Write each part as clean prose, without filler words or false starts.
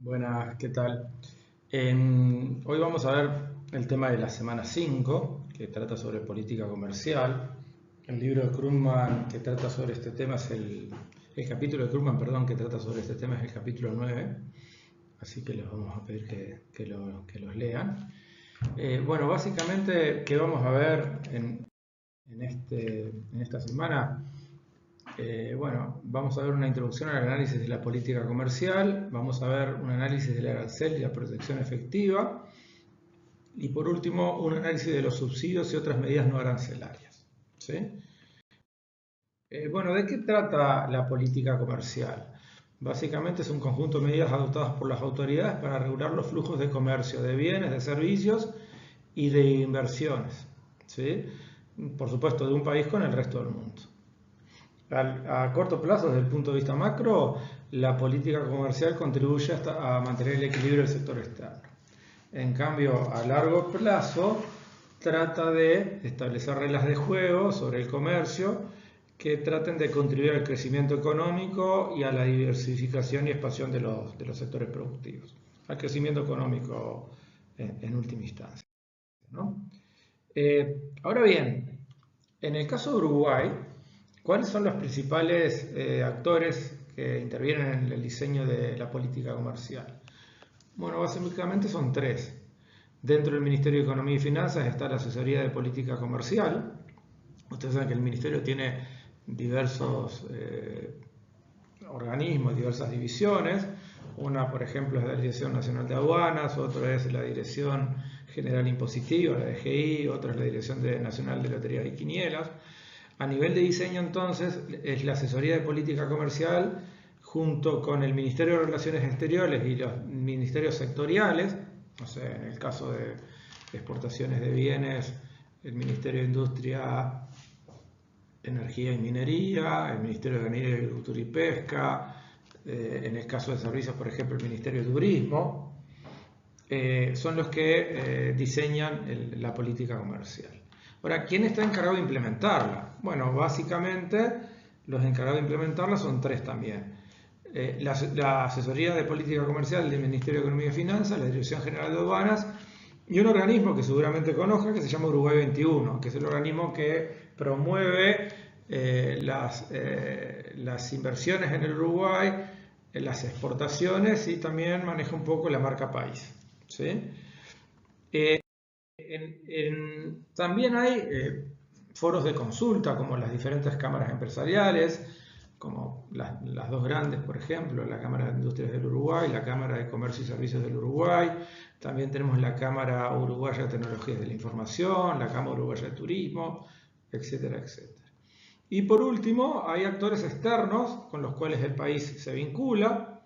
Buenas, ¿qué tal? Hoy vamos a ver el tema de la semana 5, que trata sobre política comercial. El libro de Krugman que trata sobre este tema es el capítulo de Krugman, perdón, que trata sobre este tema es el capítulo 9, así que les vamos a pedir que los lean. Bueno, básicamente, ¿qué vamos a ver en esta semana? Bueno, vamos a ver una introducción al análisis de la política comercial, vamos a ver un análisis del arancel y la protección efectiva, y por último un análisis de los subsidios y otras medidas no arancelarias. ¿Sí? Bueno, ¿de qué trata la política comercial? Básicamente es un conjunto de medidas adoptadas por las autoridades para regular los flujos de comercio de bienes, de servicios y de inversiones. ¿Sí? Por supuesto, de un país con el resto del mundo. A corto plazo, desde el punto de vista macro, la política comercial contribuye a mantener el equilibrio del sector externo. En cambio, a largo plazo, trata de establecer reglas de juego sobre el comercio que traten de contribuir al crecimiento económico y a la diversificación y expansión de los sectores productivos. Al crecimiento económico en última instancia, ¿no? Ahora bien, en el caso de Uruguay, ¿cuáles son los principales actores que intervienen en el diseño de la política comercial? Bueno, básicamente son tres. Dentro del Ministerio de Economía y Finanzas está la Asesoría de Política Comercial. Ustedes saben que el Ministerio tiene diversos organismos, diversas divisiones. Una, por ejemplo, es la Dirección Nacional de Aduanas, otra es la Dirección General Impositiva, la DGI, otra es la Dirección Nacional de Loterías y Quinielas. A nivel de diseño, entonces, es la Asesoría de Política Comercial junto con el Ministerio de Relaciones Exteriores y los ministerios sectoriales, o sea, en el caso de exportaciones de bienes, el Ministerio de Industria, Energía y Minería, el Ministerio de Ganadería, Agricultura y Pesca, en el caso de servicios, por ejemplo, el Ministerio de Turismo, son los que diseñan la política comercial. Ahora, ¿quién está encargado de implementarla? Bueno, básicamente los encargados de implementarla son tres también. La Asesoría de Política Comercial del Ministerio de Economía y Finanzas, la Dirección General de Aduanas y un organismo que seguramente conozcan que se llama Uruguay 21, que es el organismo que promueve las inversiones en el Uruguay, las exportaciones y también maneja un poco la marca país. ¿Sí? También hay foros de consulta como las diferentes cámaras empresariales, como las dos grandes, por ejemplo, la Cámara de Industrias del Uruguay, la Cámara de Comercio y Servicios del Uruguay. También tenemos la Cámara Uruguaya de Tecnologías de la Información, la Cámara Uruguaya de Turismo, etcétera, etcétera. Y por último, hay actores externos con los cuales el país se vincula,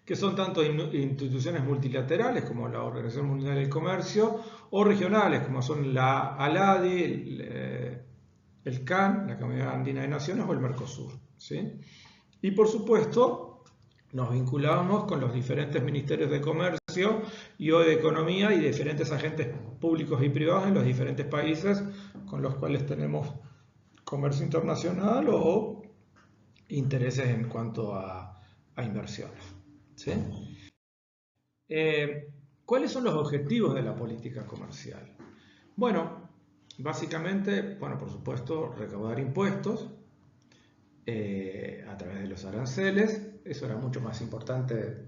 que son tanto instituciones multilaterales como la Organización Mundial del Comercio o regionales como son la ALADI, el CAN, la Comunidad Andina de Naciones o el Mercosur. ¿Sí? Y por supuesto nos vinculamos con los diferentes ministerios de comercio y o de economía y diferentes agentes públicos y privados en los diferentes países con los cuales tenemos comercio internacional o intereses en cuanto a inversiones. ¿Sí? ¿Cuáles son los objetivos de la política comercial? Bueno, básicamente, por supuesto, recaudar impuestos a través de los aranceles. Eso era mucho más importante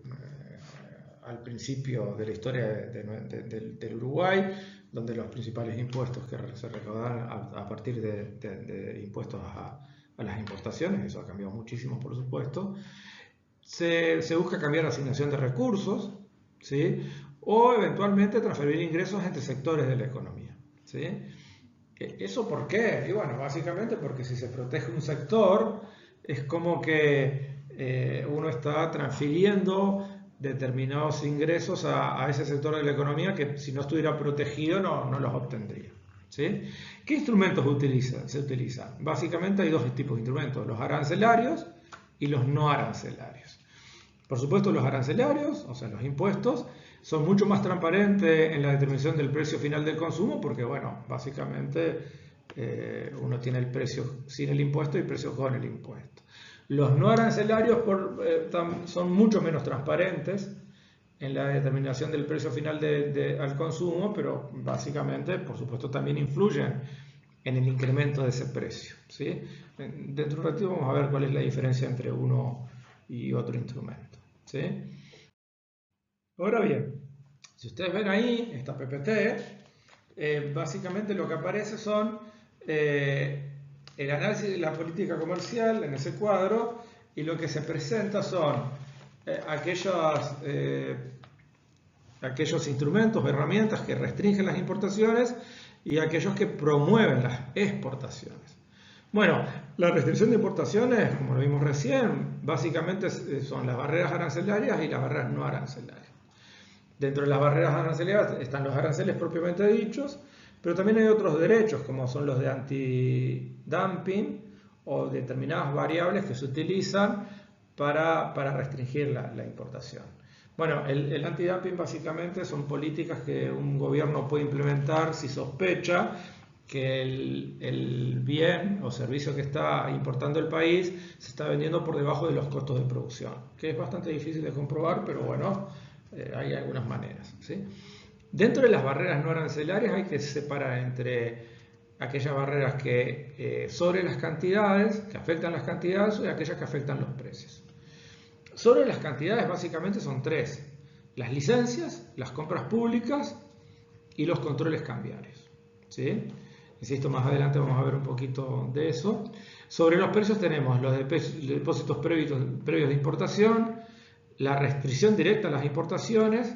al principio de la historia del Uruguay, donde los principales impuestos que se recaudaban a partir de impuestos a las importaciones, eso ha cambiado muchísimo, por supuesto. Se busca cambiar la asignación de recursos, ¿sí? O eventualmente transferir ingresos entre sectores de la economía. ¿Sí? ¿Eso por qué? Y bueno, básicamente porque si se protege un sector, es como que uno está transfiriendo determinados ingresos a ese sector de la economía que si no estuviera protegido no los obtendría. ¿Sí? ¿Qué instrumentos se utilizan? Básicamente hay dos tipos de instrumentos, los arancelarios y los no arancelarios. Por supuesto, los arancelarios, o sea, los impuestos, son mucho más transparentes en la determinación del precio final del consumo porque, bueno, básicamente uno tiene el precio sin el impuesto y el precio con el impuesto. Los no arancelarios son mucho menos transparentes en la determinación del precio final al consumo, pero básicamente, por supuesto, también influyen en el incremento de ese precio, ¿sí? Dentro de un ratito vamos a ver cuál es la diferencia entre uno y otro instrumento, ¿sí? Ahora bien, si ustedes ven ahí, esta PPT, básicamente lo que aparece son el análisis de la política comercial en ese cuadro, y lo que se presenta son aquellos instrumentos o herramientas que restringen las importaciones y aquellos que promueven las exportaciones. Bueno, la restricción de importaciones, como lo vimos recién, básicamente son las barreras arancelarias y las barreras no arancelarias. Dentro de las barreras arancelarias están los aranceles propiamente dichos, pero también hay otros derechos, como son los de antidumping o determinadas variables que se utilizan para restringir la importación. Bueno, el antidumping básicamente son políticas que un gobierno puede implementar si sospecha que el bien o servicio que está importando el país se está vendiendo por debajo de los costos de producción, que es bastante difícil de comprobar, pero bueno, hay algunas maneras, ¿sí? Dentro de las barreras no arancelarias hay que separar entre aquellas barreras que sobre las cantidades, que afectan las cantidades, y aquellas que afectan los precios. Sobre las cantidades básicamente son tres: las licencias, las compras públicas y los controles cambiarios, ¿sí? Insisto, más adelante vamos a ver un poquito de eso. Sobre los precios tenemos los depósitos previos de importación, la restricción directa a las importaciones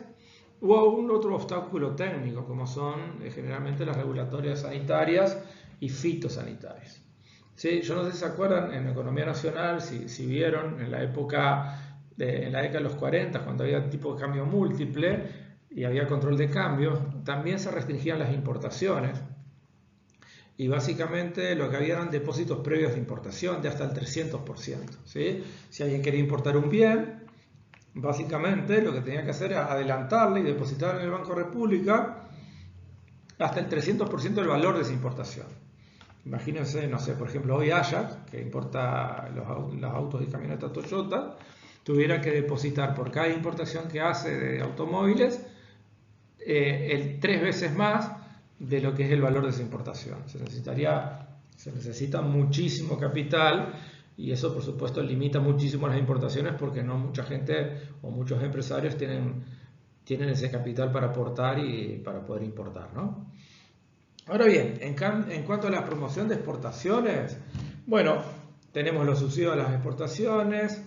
o algún otro obstáculo técnico, como son generalmente las regulatorias sanitarias y fitosanitarias. ¿Sí? Yo no sé si se acuerdan, en Economía Nacional, si vieron en la década de los 40, cuando había tipo de cambio múltiple y había control de cambio, también se restringían las importaciones. Y básicamente lo que había eran depósitos previos de importación de hasta el 300%. ¿Sí? Si alguien quería importar un bien, básicamente lo que tenía que hacer era adelantarle y depositar en el Banco República hasta el 300% del valor de esa importación. Imagínense, no sé, por ejemplo, hoy Ajax, que importa los autos y camionetas Toyota, tuviera que depositar por cada importación que hace de automóviles el 3 veces más de lo que es el valor de esa importación. Se necesita muchísimo capital, y eso por supuesto limita muchísimo las importaciones, porque no mucha gente o muchos empresarios tienen ese capital para aportar y para poder importar, ¿no? Ahora bien, en cuanto a la promoción de exportaciones, bueno, tenemos los subsidios a las exportaciones,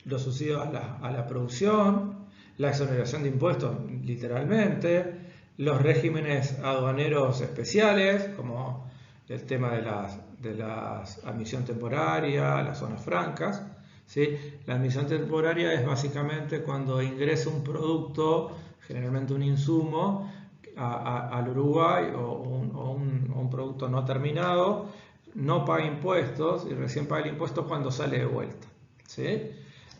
los subsidios a la producción, la exoneración de impuestos, literalmente, los regímenes aduaneros especiales, como el tema de la admisión temporaria, las zonas francas, ¿sí? La admisión temporaria es básicamente cuando ingresa un producto, generalmente un insumo, al Uruguay o un producto no terminado, no paga impuestos y recién paga el impuesto cuando sale de vuelta, ¿sí?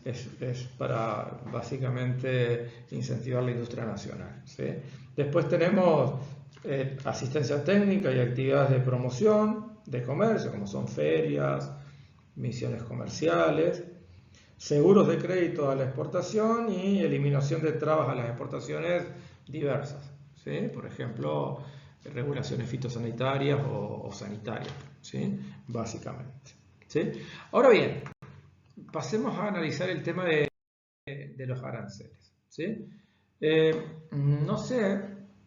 Es para básicamente incentivar la industria nacional, ¿sí? Después tenemos asistencia técnica y actividades de promoción de comercio, como son ferias, misiones comerciales, seguros de crédito a la exportación y eliminación de trabas a las exportaciones diversas, ¿sí? Por ejemplo, regulaciones fitosanitarias o sanitarias, ¿sí? Básicamente, ¿sí? Ahora bien, pasemos a analizar el tema de los aranceles, ¿sí? No sé,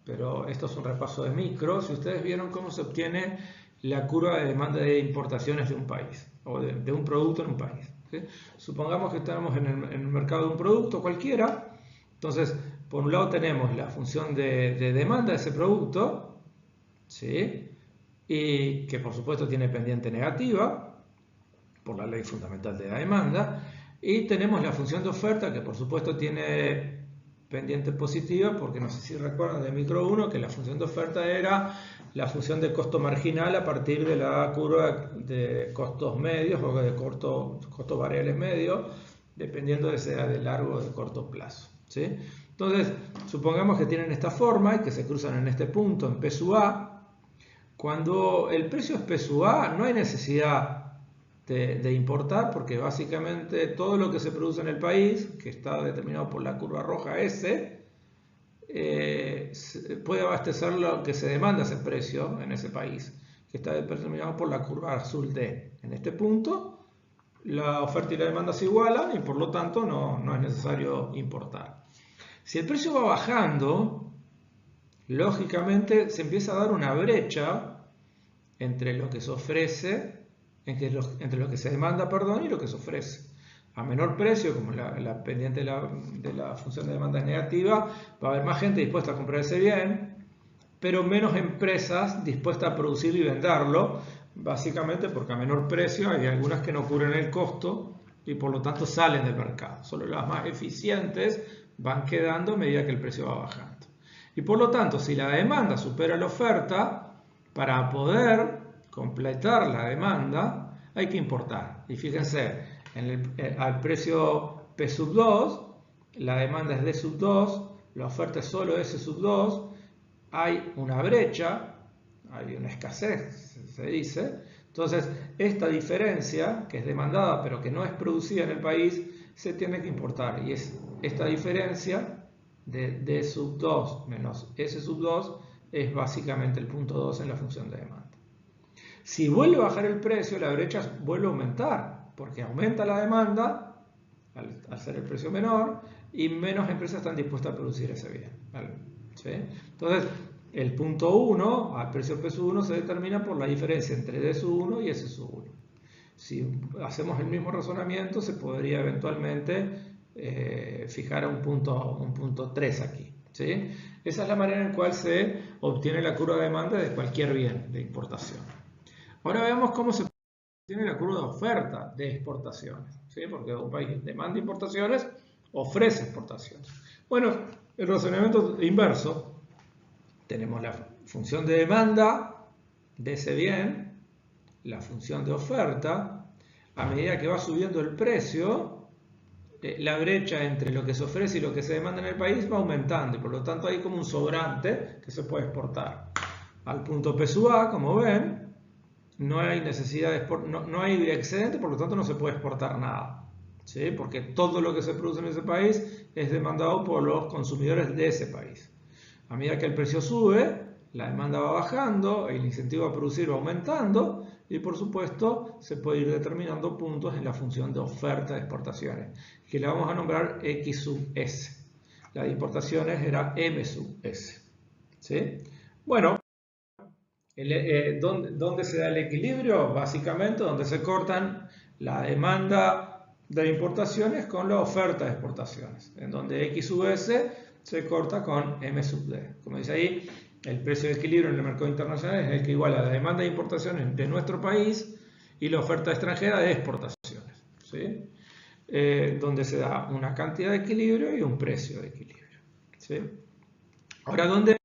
pero esto es un repaso de micro, si ustedes vieron cómo se obtiene la curva de demanda de importaciones de un país, o de un producto en un país, ¿sí? Supongamos que estamos en el mercado de un producto cualquiera. Entonces, por un lado tenemos la función de demanda de ese producto, ¿sí? Y que por supuesto tiene pendiente negativa por la ley fundamental de la demanda, y tenemos la función de oferta, que por supuesto tiene pendiente positiva, porque no sé si recuerdan de micro 1 que la función de oferta era la función de costo marginal a partir de la curva de costos medios o de costos variables medios, dependiendo de si sea de largo o de corto plazo, ¿sí? Entonces, supongamos que tienen esta forma y que se cruzan en este punto en P sub A. Cuando el precio es P sub A, no hay necesidad de importar, porque básicamente todo lo que se produce en el país, que está determinado por la curva roja S, puede abastecer lo que se demanda ese precio en ese país, que está determinado por la curva azul D. En este punto, la oferta y la demanda se igualan y por lo tanto no es necesario importar. Si el precio va bajando, lógicamente se empieza a dar una brecha entre lo que se ofrece, entre lo que se demanda, perdón, y lo que se ofrece. A menor precio, como la pendiente de la función de demanda es negativa, va a haber más gente dispuesta a comprar ese bien, pero menos empresas dispuestas a producirlo y venderlo, básicamente porque a menor precio hay algunas que no cubren el costo y por lo tanto salen del mercado. Solo las más eficientes van quedando a medida que el precio va bajando. Y por lo tanto, si la demanda supera la oferta, para poder completar la demanda hay que importar. Y fíjense, al precio P sub 2, la demanda es D sub 2, la oferta es solo S sub 2, hay una brecha, hay una escasez, se dice. Entonces, esta diferencia, que es demandada pero que no es producida en el país, se tiene que importar. Y es esta diferencia de D sub 2 menos S sub 2 es básicamente el punto 2 en la función de demanda. Si vuelve a bajar el precio, la brecha vuelve a aumentar, porque aumenta la demanda al ser el precio menor y menos empresas están dispuestas a producir ese bien. ¿Sí? Entonces, el punto 1, al precio P sub 1, se determina por la diferencia entre D sub 1 y S sub 1. Si hacemos el mismo razonamiento, se podría eventualmente fijar un punto 3 aquí. ¿Sí? Esa es la manera en la cual se obtiene la curva de demanda de cualquier bien de importación. Ahora veamos cómo se obtiene la curva de oferta de exportaciones. ¿Sí? Porque un país demanda importaciones, ofrece exportaciones. Bueno, el razonamiento inverso, tenemos la función de demanda de ese bien, la función de oferta. A medida que va subiendo el precio, la brecha entre lo que se ofrece y lo que se demanda en el país va aumentando y por lo tanto hay como un sobrante que se puede exportar. Al punto P sub A, como ven, no hay necesidad de no hay excedente, por lo tanto no se puede exportar nada. ¿Sí? Porque todo lo que se produce en ese país es demandado por los consumidores de ese país. A medida que el precio sube, la demanda va bajando, el incentivo a producir va aumentando y por supuesto se puede ir determinando puntos en la función de oferta de exportaciones, que la vamos a nombrar X sub S. La de importaciones era M sub S. ¿Sí? Bueno, ¿dónde se da el equilibrio? Básicamente donde se cortan la demanda de importaciones con la oferta de exportaciones, en donde X sub S se corta con M sub D. Como dice ahí, el precio de equilibrio en el mercado internacional es el que iguala la demanda de importaciones de nuestro país y la oferta extranjera de exportaciones. ¿Sí? Donde se da una cantidad de equilibrio y un precio de equilibrio. ¿Sí? Ahora, ¿dónde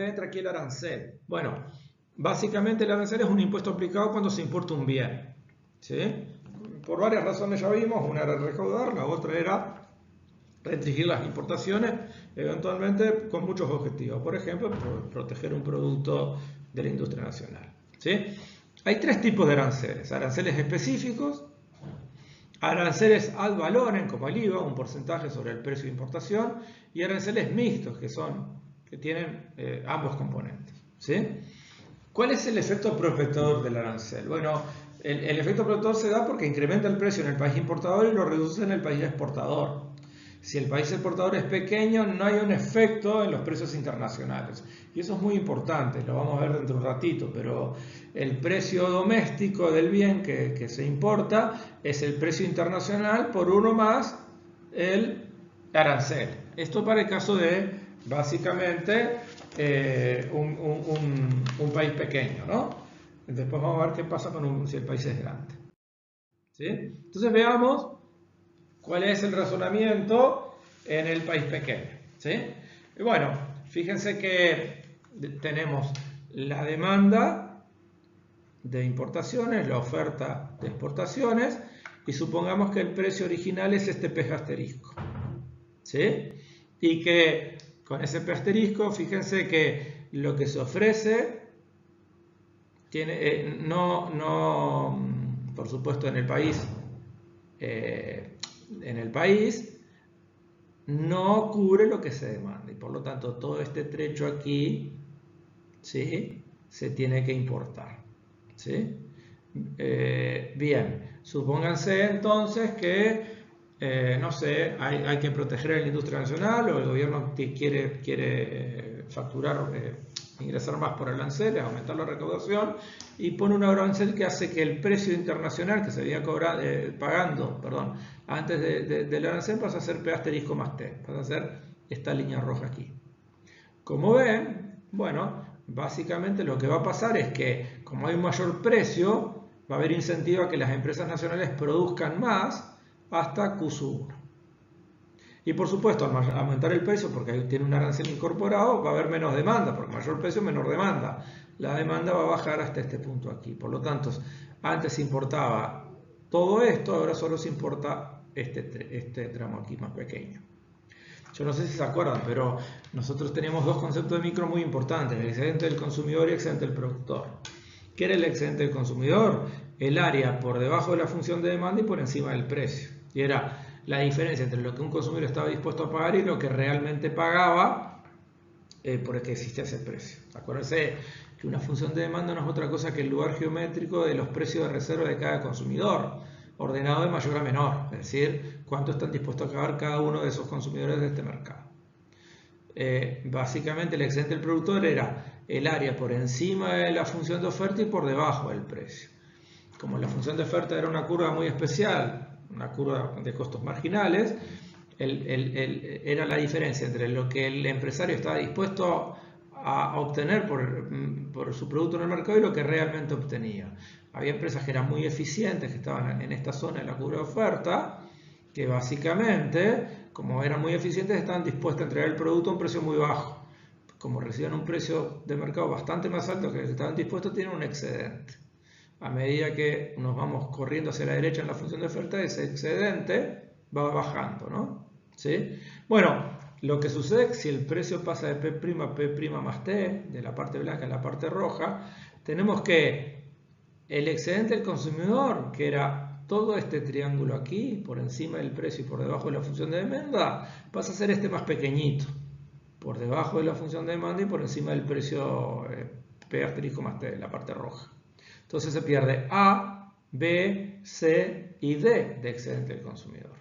entra aquí el arancel? Bueno, básicamente el arancel es un impuesto aplicado cuando se importa un bien. ¿Sí? Por varias razones ya vimos, una era recaudar, la otra era restringir las importaciones, eventualmente con muchos objetivos. Por ejemplo, proteger un producto de la industria nacional. ¿Sí? Hay tres tipos de aranceles. Aranceles específicos, aranceles ad valorem, como el IVA, un porcentaje sobre el precio de importación, y aranceles mixtos, que tienen ambos componentes. ¿Sí? ¿Cuál es el efecto protector del arancel? Bueno, el efecto protector se da porque incrementa el precio en el país importador y lo reduce en el país exportador. Si el país exportador es pequeño, no hay un efecto en los precios internacionales. Y eso es muy importante, lo vamos a ver dentro de un ratito, pero el precio doméstico del bien que se importa es el precio internacional por uno más el arancel. Esto para el caso de, básicamente, un país pequeño, ¿no? Después vamos a ver qué pasa si el país es grande. ¿Sí? Entonces veamos cuál es el razonamiento en el país pequeño. ¿Sí? Y bueno, fíjense que tenemos la demanda de importaciones, la oferta de exportaciones, y supongamos que el precio original es este P asterisco. ¿Sí? Y que con ese P asterisco, fíjense que lo que se ofrece tiene, no por supuesto, en el país no cubre lo que se demanda y por lo tanto todo este trecho aquí, ¿sí?, se tiene que importar, ¿sí? Bien, supónganse entonces que no sé, hay que proteger a la industria nacional o el gobierno quiere facturar, ingresar más por aranceles, aumentar la recaudación y pone un arancel que hace que el precio internacional que se venía pagando, antes del arancel pasa a ser P asterisco más T, pasa a ser esta línea roja aquí. Como ven, bueno, básicamente lo que va a pasar es que como hay un mayor precio, va a haber incentivo a que las empresas nacionales produzcan más hasta Q1. Y por supuesto, al aumentar el precio, porque ahí tiene un arancel incorporado, va a haber menos demanda, porque mayor precio, menor demanda. La demanda va a bajar hasta este punto aquí. Por lo tanto, antes se importaba todo esto, ahora solo se importa este tramo aquí más pequeño. Yo no sé si se acuerdan, pero nosotros teníamos dos conceptos de micro muy importantes, el excedente del consumidor y el excedente del productor. ¿Qué era el excedente del consumidor? El área por debajo de la función de demanda y por encima del precio. Y era la diferencia entre lo que un consumidor estaba dispuesto a pagar y lo que realmente pagaba por el que existía ese precio. Acuérdense que una función de demanda no es otra cosa que el lugar geométrico de los precios de reserva de cada consumidor, ordenado de mayor a menor, es decir, cuánto están dispuestos a pagar cada uno de esos consumidores de este mercado. Básicamente el excedente del productor era el área por encima de la función de oferta y por debajo del precio. Como la función de oferta era una curva muy especial, una curva de costos marginales, era la diferencia entre lo que el empresario estaba dispuesto a obtener por su producto en el mercado y lo que realmente obtenía. Había empresas que eran muy eficientes, que estaban en esta zona de la curva de oferta, que básicamente, como eran muy eficientes, estaban dispuestas a entregar el producto a un precio muy bajo. Como recibían un precio de mercado bastante más alto que el que estaban dispuestos, tienen un excedente. A medida que nos vamos corriendo hacia la derecha en la función de oferta, ese excedente va bajando, ¿no? ¿Sí? Bueno, lo que sucede es que si el precio pasa de P' a P' más T, de la parte blanca a la parte roja, tenemos que el excedente del consumidor, que era todo este triángulo aquí, por encima del precio y por debajo de la función de demanda, pasa a ser este más pequeñito, por debajo de la función de demanda y por encima del precio P asterisco más T, la parte roja. Entonces se pierde A, B, C y D de excedente del consumidor.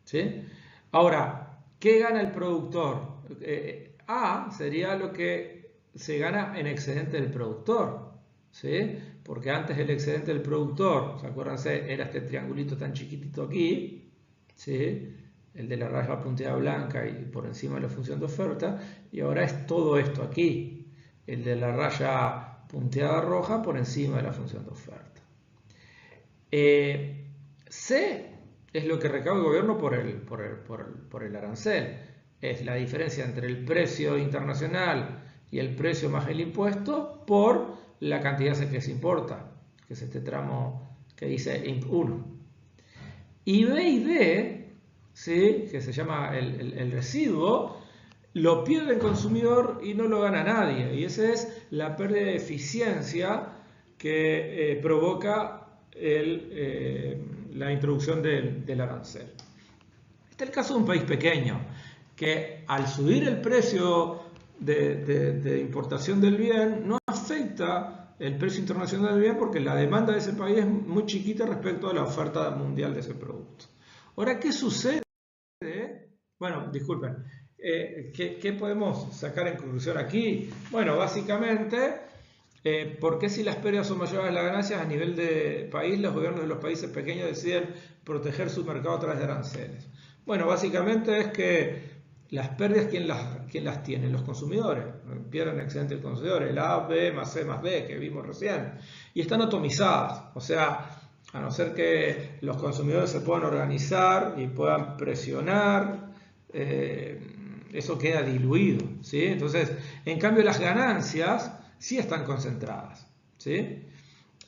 ¿Sí? Ahora, ¿qué gana el productor? A sería lo que se gana en excedente del productor. ¿Sí? Porque antes el excedente del productor, ¿se acuerdan? Era este triangulito tan chiquitito aquí, ¿sí?, el de la raya punteada blanca y por encima de la función de oferta, y ahora es todo esto aquí, el de la raya punteada roja por encima de la función de oferta. C es lo que recauda el gobierno por el arancel, es la diferencia entre el precio internacional y el precio más el impuesto por la cantidad que se importa, que es este tramo que dice IMP1. Y B y D, ¿sí?, que se llama el residuo, lo pierde el consumidor y no lo gana nadie. Y esa es la pérdida de eficiencia que provoca la introducción del arancel. Este es el caso de un país pequeño, que al subir el precio de importación del bien no afecta el precio internacional del bien porque la demanda de ese país es muy chiquita respecto a la oferta mundial de ese producto. Ahora, ¿qué sucede? Bueno, disculpen, ¿qué podemos sacar en conclusión aquí? Bueno, básicamente, ¿por qué si las pérdidas son mayores que las ganancias a nivel de país, los gobiernos de los países pequeños deciden proteger su mercado a través de aranceles? Bueno, básicamente es que las pérdidas, ¿quién las tiene? Los consumidores. Pierden excedente el consumidor, el A, B, más C, más D, que vimos recién. Y están atomizadas, o sea, a no ser que los consumidores se puedan organizar y puedan presionar, eso queda diluido, ¿sí? Entonces, en cambio las ganancias sí están concentradas, ¿sí?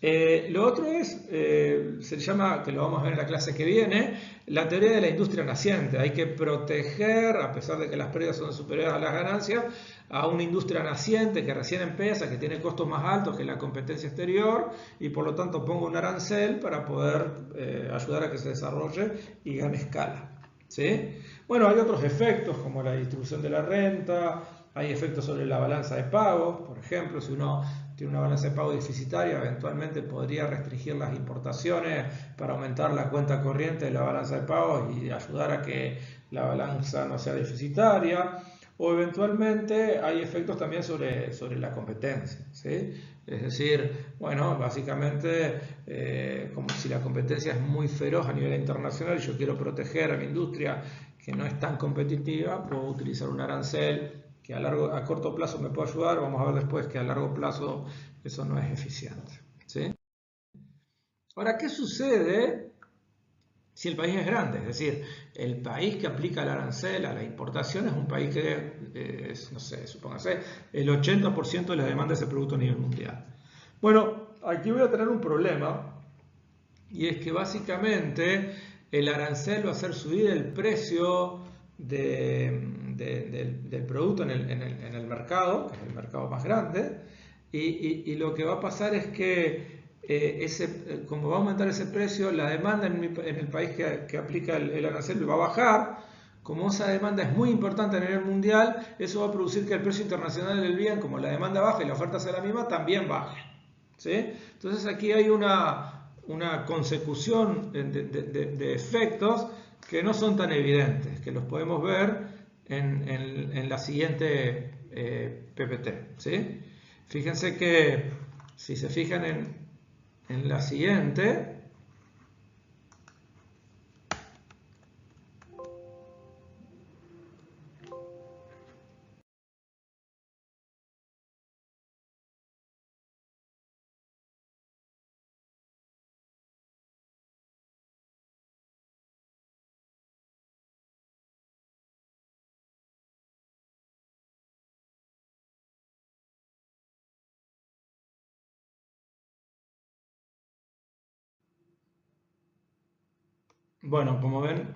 Lo otro es, se llama, que lo vamos a ver en la clase que viene, la teoría de la industria naciente. Hay que proteger, a pesar de que las pérdidas son superiores a las ganancias, a una industria naciente que recién empieza, que tiene costos más altos que la competencia exterior y por lo tanto pongo un arancel para poder ayudar a que se desarrolle y gane escala. ¿Sí? Bueno, hay otros efectos como la distribución de la renta, hay efectos sobre la balanza de pagos, por ejemplo, si uno tiene una balanza de pago deficitaria, eventualmente podría restringir las importaciones para aumentar la cuenta corriente de la balanza de pagos y ayudar a que la balanza no sea deficitaria. O eventualmente hay efectos también sobre la competencia, ¿sí? Es decir, bueno, básicamente como si la competencia es muy feroz a nivel internacional y yo quiero proteger a mi industria que no es tan competitiva, puedo utilizar un arancel que a corto plazo me puede ayudar, vamos a ver después que a largo plazo eso no es eficiente, ¿sí? Ahora, ¿qué sucede si el país es grande? Es decir, el país que aplica el arancel a la importación es un país que es, no sé, supóngase, el 80% de la demanda de ese producto a nivel mundial. Bueno, aquí voy a tener un problema y es que básicamente el arancel va a hacer subir el precio del producto en el mercado, que es el mercado más grande, y lo que va a pasar es que como va a aumentar ese precio, la demanda en el país que aplica el arancel va a bajar. Como esa demanda es muy importante a nivel mundial, eso va a producir que el precio internacional del bien, como la demanda baja y la oferta sea la misma, también baje, ¿sí? Entonces aquí hay una consecución de efectos que no son tan evidentes, que los podemos ver en la siguiente PPT, ¿sí? Fíjense que si se fijan en la siguiente, bueno, como ven,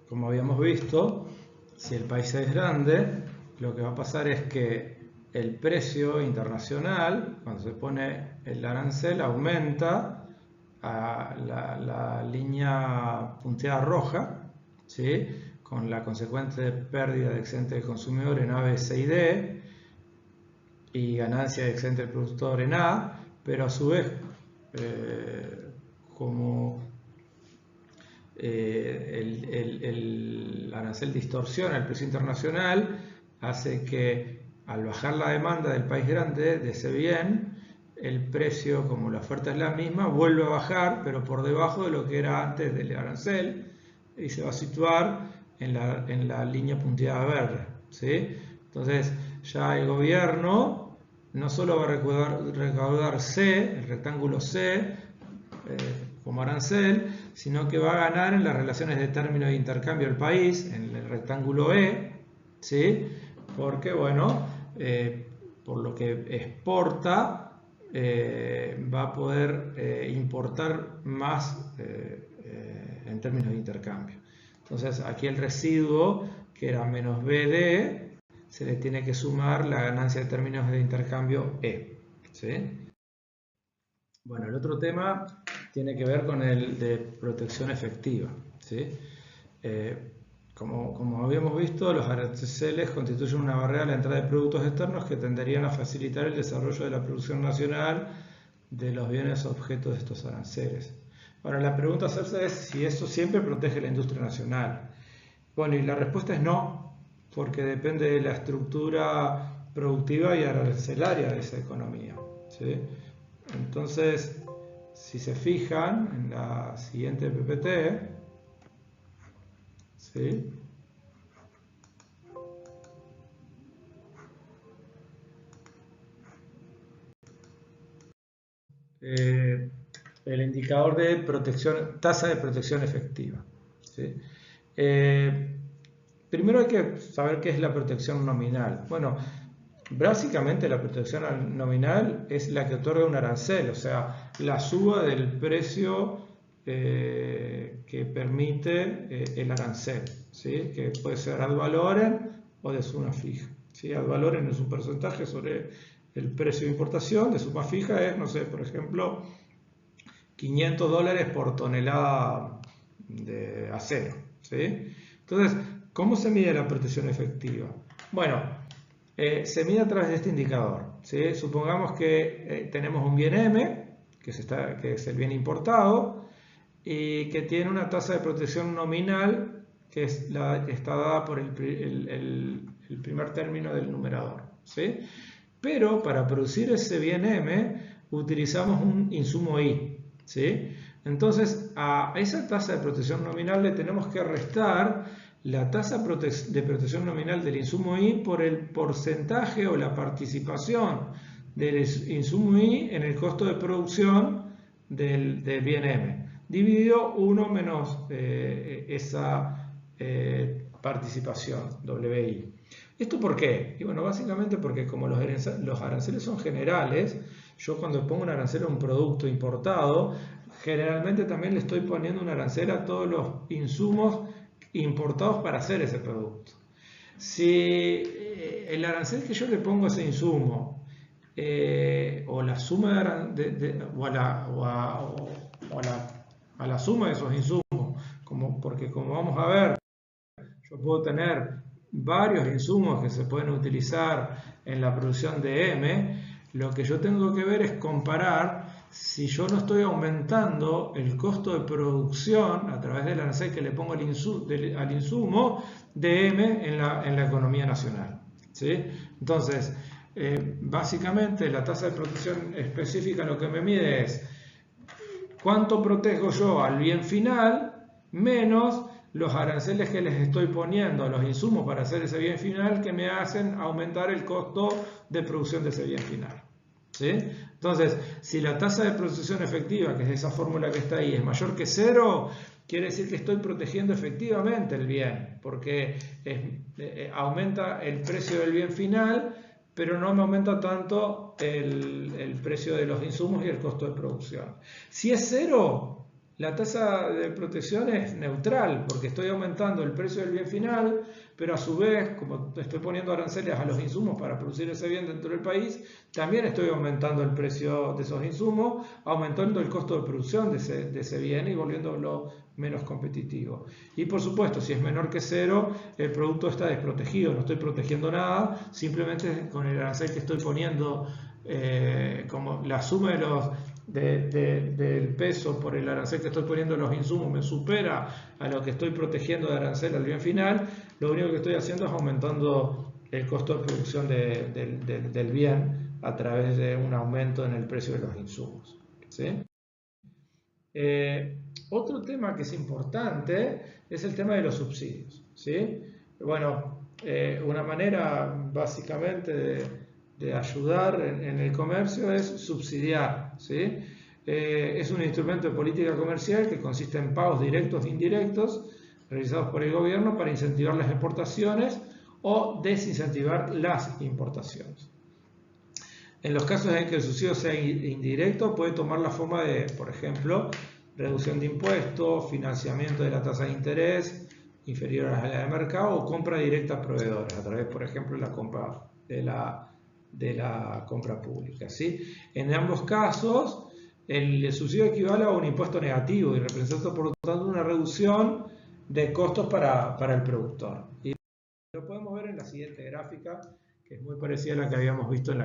como habíamos visto, si el país es grande, lo que va a pasar es que el precio internacional, cuando se pone el arancel, aumenta a la línea punteada roja, ¿sí? Con la consecuente pérdida de excedente del consumidor en A, B, C y D y ganancia de excedente del productor en A, pero a su vez, como el arancel distorsiona el precio internacional, hace que al bajar la demanda del país grande de ese bien, el precio, como la oferta es la misma, vuelve a bajar, pero por debajo de lo que era antes del arancel, y se va a situar en la línea punteada verde, ¿sí? Entonces ya el gobierno no solo va a recaudar C, el rectángulo C, como arancel, sino que va a ganar en las relaciones de término de intercambio del país, en el rectángulo E, ¿sí? Porque, bueno, por lo que exporta, va a poder importar más en términos de intercambio. Entonces, aquí el residuo, que era menos BD, se le tiene que sumar la ganancia de términos de intercambio E, ¿sí? Bueno, el otro tema tiene que ver con el de protección efectiva, ¿sí? Como habíamos visto, los aranceles constituyen una barrera a la entrada de productos externos que tenderían a facilitar el desarrollo de la producción nacional de los bienes objeto de estos aranceles. Ahora, la pregunta a hacerse es si eso siempre protege la industria nacional. Bueno, y la respuesta es no, porque depende de la estructura productiva y arancelaria de esa economía, ¿sí? Entonces, si se fijan en la siguiente PPT, ¿sí? El indicador de protección, tasa de protección efectiva, ¿sí? Primero hay que saber qué es la protección nominal. Bueno, Básicamente la protección nominal es la que otorga un arancel, o sea, la suba del precio que permite el arancel, ¿sí? Que puede ser ad valorem o de suma fija, ¿sí? Ad valorem es un porcentaje sobre el precio de importación, de suma fija es, no sé, por ejemplo, $500 por tonelada de acero, ¿sí? Entonces, ¿cómo se mide la protección efectiva? Bueno, se mide a través de este indicador, ¿sí? Supongamos que tenemos un bien M, que es el bien importado, y que tiene una tasa de protección nominal que es la que está dada por el primer término del numerador, ¿sí? Pero para producir ese bien M utilizamos un insumo I, ¿sí? Entonces a esa tasa de protección nominal le tenemos que restar la tasa de protección nominal del insumo I por el porcentaje o la participación del insumo I en el costo de producción del bien M, dividido 1 menos esa participación, WI. ¿Esto por qué? Y bueno, básicamente porque como los aranceles son generales, yo cuando pongo un arancel a un producto importado, generalmente también le estoy poniendo un arancel a todos los insumos importados para hacer ese producto. Si el arancel que yo le pongo a ese insumo o la suma a la suma de esos insumos, porque como vamos a ver, yo puedo tener varios insumos que se pueden utilizar en la producción de M, lo que yo tengo que ver es comparar si yo no estoy aumentando el costo de producción a través del arancel que le pongo al insumo de M en la economía nacional, ¿sí? Entonces, básicamente la tasa de protección específica lo que me mide es cuánto protejo yo al bien final menos los aranceles que les estoy poniendo a los insumos para hacer ese bien final que me hacen aumentar el costo de producción de ese bien final, ¿sí? Entonces, si la tasa de protección efectiva, que es esa fórmula que está ahí, es mayor que 0, quiere decir que estoy protegiendo efectivamente el bien, porque aumenta el precio del bien final, pero no me aumenta tanto el precio de los insumos y el costo de producción. Si es 0, la tasa de protección es neutral, porque estoy aumentando el precio del bien final, pero a su vez, como estoy poniendo aranceles a los insumos para producir ese bien dentro del país, también estoy aumentando el precio de esos insumos, aumentando el costo de producción de ese bien y volviéndolo menos competitivo. Y por supuesto, si es menor que 0, el producto está desprotegido, no estoy protegiendo nada, simplemente con el arancel que estoy poniendo, como la suma del peso por el arancel que estoy poniendo en los insumos me supera a lo que estoy protegiendo de arancel al bien final, lo único que estoy haciendo es aumentando el costo de producción del bien a través de un aumento en el precio de los insumos, ¿sí? Otro tema que es importante es el tema de los subsidios, ¿sí? Bueno, una manera básicamente de ayudar en el comercio es subsidiar, ¿sí? Es un instrumento de política comercial que consiste en pagos directos e indirectos realizados por el gobierno para incentivar las exportaciones o desincentivar las importaciones. En los casos en que el subsidio sea indirecto, puede tomar la forma de, por ejemplo, reducción de impuestos, financiamiento de la tasa de interés inferior a la de mercado o compra directa a proveedores, a través, por ejemplo, de la compra de la compra pública, ¿sí? En ambos casos, el subsidio equivale a un impuesto negativo y representa, por lo tanto, una reducción de costos para el productor. Y lo podemos ver en la siguiente gráfica, que es muy parecida a la que habíamos visto en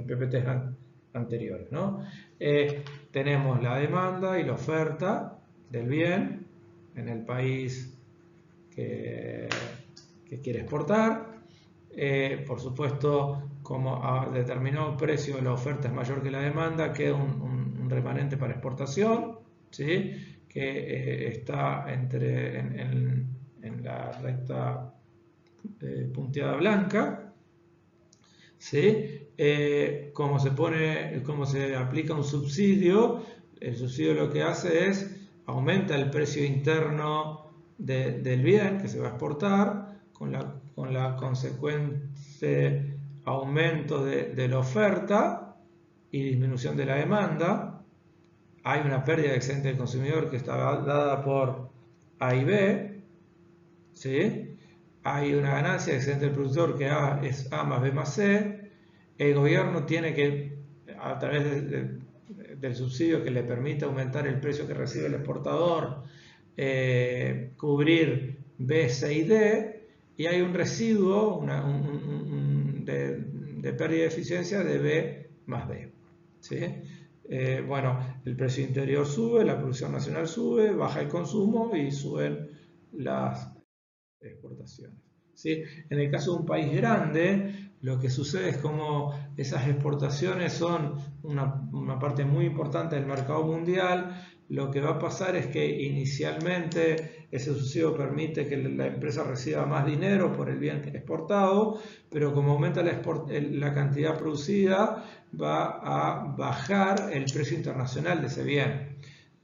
PPTs anteriores, ¿no? Tenemos la demanda y la oferta del bien en el país que quiere exportar. Por supuesto, como a determinado precio la oferta es mayor que la demanda, queda un remanente para exportación, ¿sí? Que está en la recta punteada blanca, ¿sí? Como se aplica un subsidio, el subsidio lo que hace es aumenta el precio interno del bien que se va a exportar, con la consecuente aumento de la oferta y disminución de la demanda. Hay una pérdida de excedente del consumidor que está dada por A y B, ¿sí? Hay una ganancia de excedente del productor que es A más B más C. El gobierno tiene que, a través del subsidio que le permite aumentar el precio que recibe el exportador, cubrir B, C y D, y hay un residuo de pérdida de eficiencia de B más D, ¿sí? Bueno, el precio interior sube, la producción nacional sube, baja el consumo y suben las exportaciones, ¿sí? En el caso de un país grande, lo que sucede es como esas exportaciones son una parte muy importante del mercado mundial. Lo que va a pasar es que inicialmente ese subsidio permite que la empresa reciba más dinero por el bien exportado, pero como aumenta la cantidad producida, va a bajar el precio internacional de ese bien.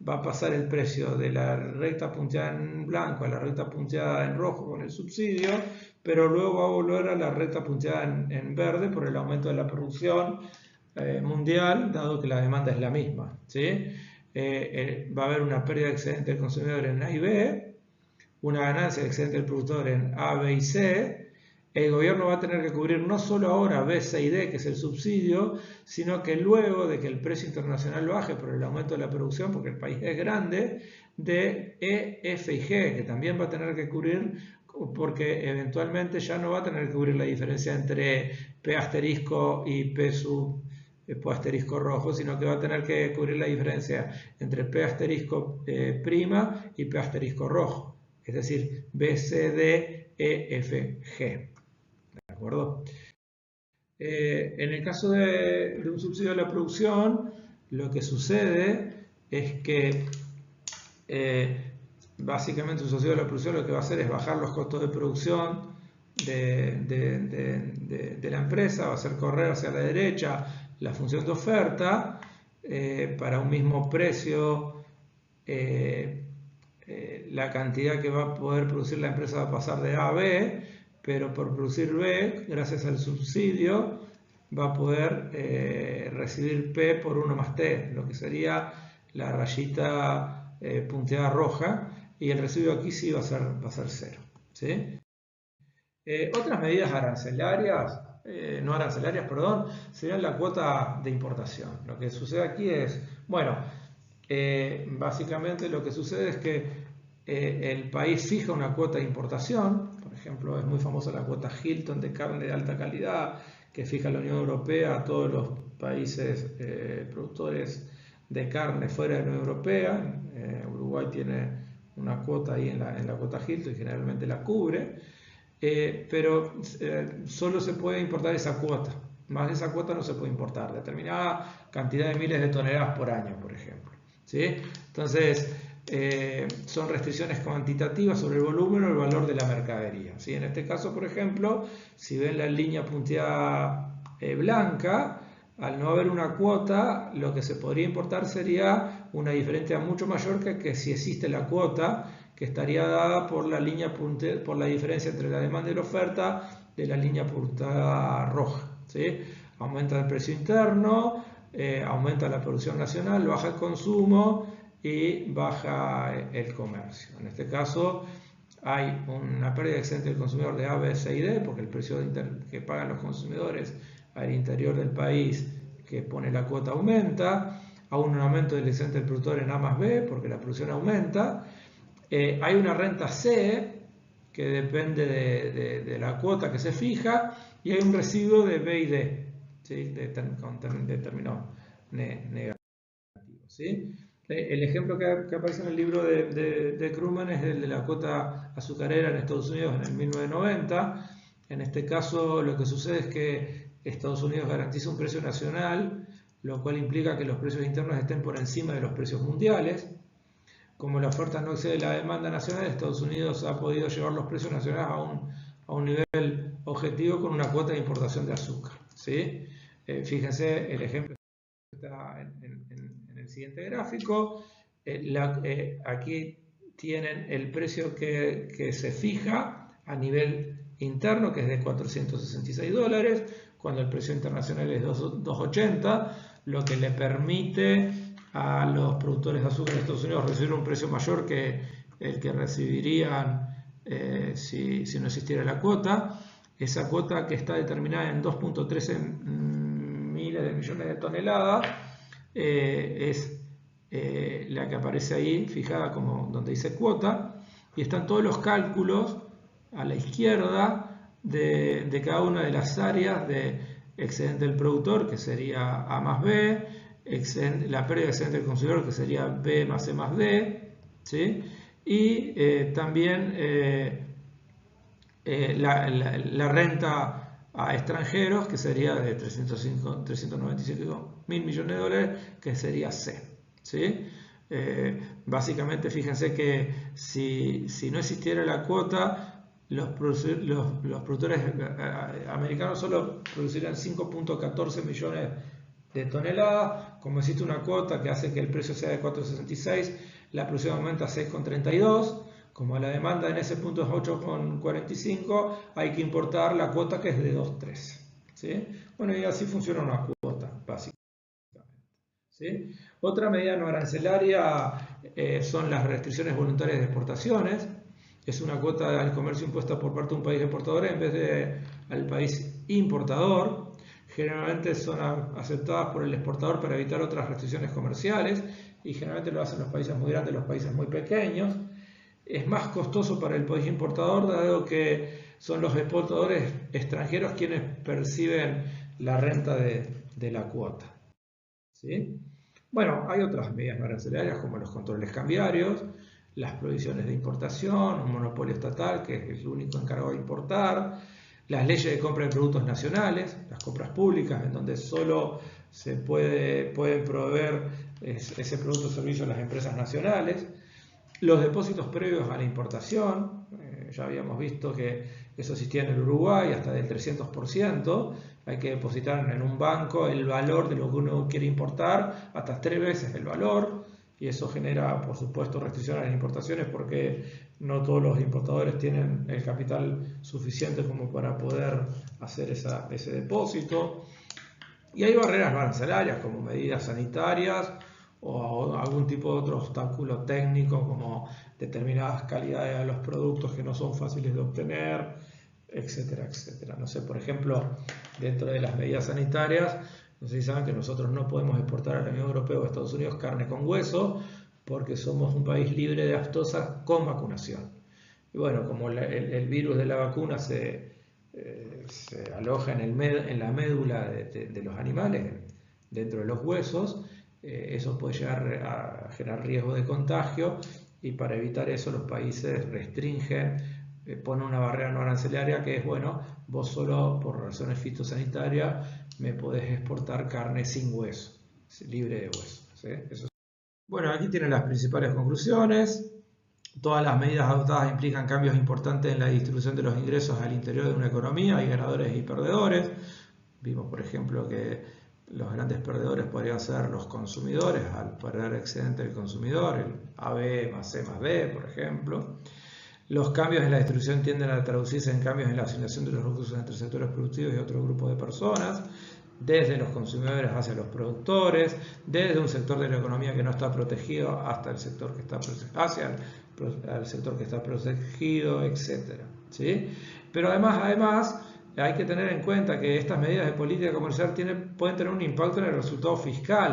Va a pasar el precio de la recta punteada en blanco a la recta punteada en rojo con el subsidio, pero luego va a volver a la recta punteada en verde por el aumento de la producción mundial, dado que la demanda es la misma, ¿sí? Va a haber una pérdida de excedente del consumidor en A y B, una ganancia de excedente del productor en A, B y C. El gobierno va a tener que cubrir no solo ahora B, C y D, que es el subsidio, sino que luego de que el precio internacional baje por el aumento de la producción, porque el país es grande, de E, F y G, que también va a tener que cubrir, porque eventualmente ya no va a tener que cubrir la diferencia entre P asterisco y P sub asterisco rojo, sino que va a tener que cubrir la diferencia entre P asterisco prima y P asterisco rojo, es decir, B, C, D, E, F, G. ¿De acuerdo? En el caso de un subsidio a la producción, lo que sucede es que básicamente un subsidio a la producción lo que va a hacer es bajar los costos de producción de la empresa, va a hacer correr hacia la derecha la función de oferta para un mismo precio. La cantidad que va a poder producir la empresa va a pasar de A a B, pero por producir B, gracias al subsidio, va a poder recibir P por 1 más T, lo que sería la rayita punteada roja, y el residuo aquí sí va a ser 0, ¿sí? Otras medidas arancelarias, no arancelarias, perdón, serían la cuota de importación. Lo que sucede aquí es, bueno, básicamente lo que sucede es que el país fija una cuota de importación. Por ejemplo, es muy famosa la cuota Hilton de carne de alta calidad que fija la Unión Europea a todos los países productores de carne fuera de la Unión Europea. Uruguay tiene una cuota ahí en la cuota Hilton y generalmente la cubre. Pero solo se puede importar esa cuota. Más de esa cuota no se puede importar. Determinada cantidad de miles de toneladas por año, por ejemplo, ¿sí? Entonces, son restricciones cuantitativas sobre el volumen o el valor de la mercadería, ¿sí? En este caso, por ejemplo, si ven la línea punteada blanca, al no haber una cuota, lo que se podría importar sería una diferencia mucho mayor que si existe la cuota, que estaría dada por la por la diferencia entre la demanda y la oferta de la línea punteada roja, ¿sí? Aumenta el precio interno, aumenta la producción nacional, baja el consumo y baja el comercio. En este caso hay una pérdida de excedente del consumidor de A, B, C y D, porque el precio que pagan los consumidores al interior del país que pone la cuota aumenta. Hay un aumento del excedente del productor en A más B, porque la producción aumenta. Hay una renta C, que depende de la cuota que se fija, y hay un residuo de B y D, ¿sí? Con término negativo, ¿sí? El ejemplo que aparece en el libro de Krugman es el de la cuota azucarera en Estados Unidos en el 1990. En este caso, lo que sucede es que Estados Unidos garantiza un precio nacional, lo cual implica que los precios internos estén por encima de los precios mundiales. Como la oferta no excede la demanda nacional, Estados Unidos ha podido llevar los precios nacionales a un nivel objetivo con una cuota de importación de azúcar, ¿sí? Fíjense el ejemplo está en el siguiente gráfico. Aquí tienen el precio que se fija a nivel interno, que es de 466 dólares, cuando el precio internacional es 2,80, lo que le permite a los productores de azúcar en Estados Unidos recibir un precio mayor que el que recibirían si no existiera la cuota. Esa cuota, que está determinada en 2.13 miles de millones de toneladas, es la que aparece ahí fijada como donde dice cuota, y están todos los cálculos a la izquierda de cada una de las áreas de excedente del productor, que sería A más B, la pérdida de excedente del consumidor, que sería B más C más D, ¿sí? Y también la renta a extranjeros, que sería de 395 mil millones de dólares, que sería C, ¿sí? Básicamente, fíjense que si no existiera la cuota, los productores americanos solo producirían 5.14 millones de toneladas. Como existe una cuota que hace que el precio sea de 4,66, la producción aumenta a 6,32. Como la demanda en ese punto es 8,45, hay que importar la cuota, que es de 2,13, ¿sí? Bueno, y así funciona una cuota, básicamente, ¿sí? Otra medida no arancelaria son las restricciones voluntarias de exportaciones. Es una cuota al comercio impuesta por parte de un país exportador en vez de al país importador. Generalmente son aceptadas por el exportador para evitar otras restricciones comerciales, y generalmente lo hacen los países muy grandes, los países muy pequeños. Es más costoso para el país importador, dado que son los exportadores extranjeros quienes perciben la renta de la cuota, ¿sí? Bueno, hay otras medidas no arancelarias, como los controles cambiarios, las prohibiciones de importación, un monopolio estatal, que es el único encargado de importar, las leyes de compra de productos nacionales, las compras públicas, en donde solo se pueden proveer ese producto o servicio a las empresas nacionales, los depósitos previos a la importación. Ya habíamos visto que eso existía en el Uruguay, hasta del 300%. Hay que depositar en un banco el valor de lo que uno quiere importar, hasta 3 veces el valor, y eso genera, por supuesto, restricciones a las importaciones, porque no todos los importadores tienen el capital suficiente como para poder hacer ese depósito. Y hay barreras no arancelarias, como medidas sanitarias o algún tipo de otro obstáculo técnico, como determinadas calidades de los productos que no son fáciles de obtener, etcétera, etcétera. No sé, por ejemplo, dentro de las medidas sanitarias, no sé si saben que nosotros no podemos exportar a la Unión Europea o a Estados Unidos carne con hueso, porque somos un país libre de aftosa con vacunación. Y bueno, como el virus de la vacuna se aloja en la médula de los animales, dentro de los huesos, eso puede llegar a generar riesgo de contagio, y para evitar eso los países restringen, ponen una barrera no arancelaria, que es, bueno, vos solo por razones fitosanitarias me podés exportar carne sin hueso, libre de hueso, ¿sí? Bueno, aquí tienen las principales conclusiones. Todas las medidas adoptadas implican cambios importantes en la distribución de los ingresos al interior de una economía. Hay ganadores y perdedores. Vimos, por ejemplo, que los grandes perdedores podrían ser los consumidores, al perder excedente del consumidor, el AB más C más D, por ejemplo. Los cambios en la distribución tienden a traducirse en cambios en la asignación de los recursos entre sectores productivos y otros grupos de personas, desde los consumidores hacia los productores, desde un sector de la economía que no está protegido hasta el sector que está hacia el sector que está protegido, etc., ¿sí? Pero además hay que tener en cuenta que estas medidas de política comercial pueden tener un impacto en el resultado fiscal,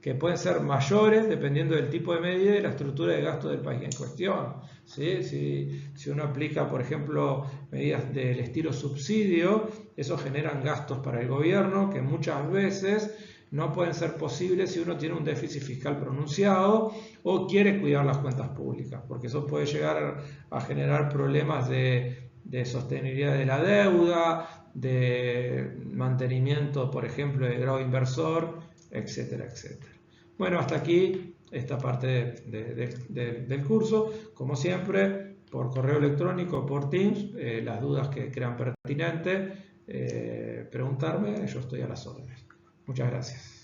que pueden ser mayores dependiendo del tipo de medida y la estructura de gasto del país en cuestión, ¿sí? Si uno aplica, por ejemplo, medidas del estilo subsidio, eso generan gastos para el gobierno que muchas veces no pueden ser posibles si uno tiene un déficit fiscal pronunciado o quiere cuidar las cuentas públicas, porque eso puede llegar a generar problemas de sostenibilidad de la deuda, de mantenimiento, por ejemplo, de grado inversor, etcétera, etcétera. Bueno, hasta aquí esta parte del curso. Como siempre, por correo electrónico, por Teams, las dudas que crean pertinentes, preguntarme, yo estoy a las órdenes. Muchas gracias.